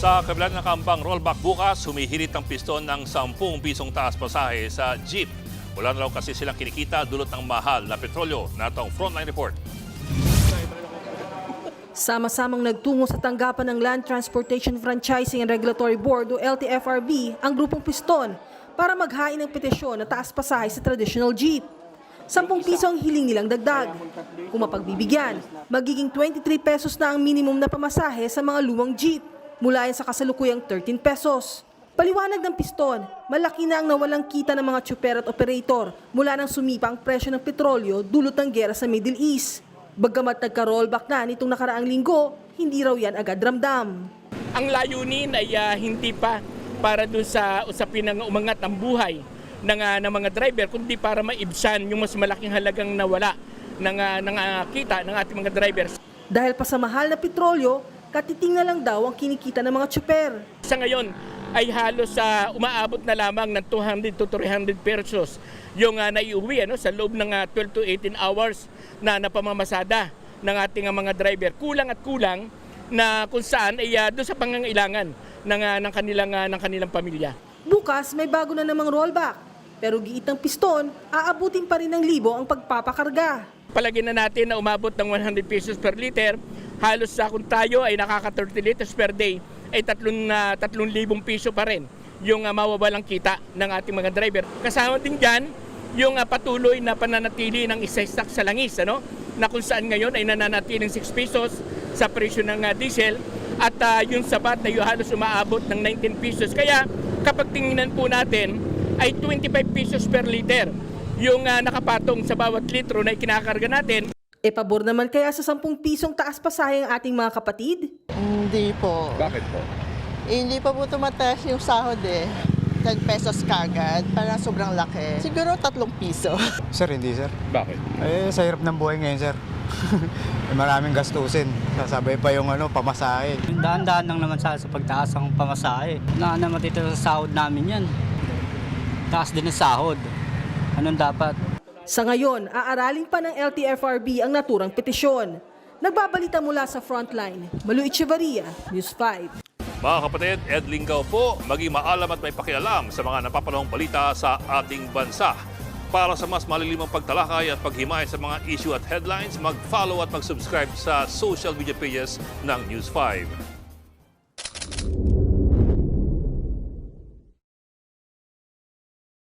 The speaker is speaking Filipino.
Sa kabila ng kambang rollback bukas, humihirit ang piston ng 10 pisong taas pasahe sa jeep. Wala na raw kasi silang kinikita dulot ng mahal na petrolyo. Narito ang Frontline Report. Sama-samang nagtungo sa tanggapan ng Land Transportation Franchising and Regulatory Board o LTFRB ang grupong piston para maghain ng petisyon na taas pasahe sa traditional jeep. 10 piso ang hiling nilang dagdag. Kung mapagbibigyan, magiging 23 pesos na ang minimum na pamasahe sa mga lumang jeep, mula yan sa kasalukuyang 13 pesos. Paliwanag ng piston, malaki na ang nawalang kita ng mga tsuper at operator mula nang sumipa ang presyo ng petrolyo dulot ng gera sa Middle East. Bagamat nagka-rollback na nitong nakaraang linggo, hindi raw yan agad ramdam. Ang layunin ay hindi pa para dun sa usapin ng umangat ang buhay ng mga driver, kundi para maibsan yung mas malaking halagang nawala ng kita ng ating mga drivers. Dahil pa sa mahal na petrolyo, katiting na lang daw ang kinikita ng mga tsuper. Sa ngayon ay halos umaabot na lamang ng 200 to 300 pesos yung naiuwi sa loob ng 12 to 18 hours na napamamasada ng ating mga driver. Kulang at kulang na kung saan ay doon sa pangangailangan ng kanilang pamilya. Bukas may bago na namang rollback, pero giit ng piston, aabutin pa rin ng libo ang pagpapakarga. Palagyan na natin na umabot ng 100 pesos per liter, halos kung tayo ay nakaka 30 liters per day, ay 3,000 piso pa rin yung mawawalang kita ng ating mga driver. Kasama din dyan yung patuloy na pananatili ng isa-stock sa langis, na kung saan ngayon ay nananatiling 6 pesos sa presyo ng diesel at yung sapat na halos umaabot ng 19 pesos. Kaya kapag tingnan po natin ay 25 pesos per liter yung nakapatong sa bawat litro na ikinakarga natin. E pabor naman kaya sa 10 pisong taas pasahe ang ating mga kapatid? Hindi po. Bakit po? Hindi pa po tumataas yung sahod 10 pesos kagad, parang sobrang laki. Siguro 3 piso. Sir, hindi sir. Bakit? Sa hirap ng buhay ngayon sir. Maraming gastusin. Sasabay pa yung pamasahe. Dahan-dahan lang naman sa pagtaas ng pamasahe. Naman dito sa sahod namin yan. Taas din ang sahod. Anong dapat? Sa ngayon, aaralin pa ng LTFRB ang naturang petisyon. Nagbabalita mula sa Frontline, Malu Echevarria, News 5. Mga kapatid, Ed Lingaw po, maging maalam at may pakialam sa mga napapanahong balita sa ating bansa. Para sa mas malilimang pagtalakay at paghimay sa mga issue at headlines, mag-follow at mag-subscribe sa social media pages ng News 5.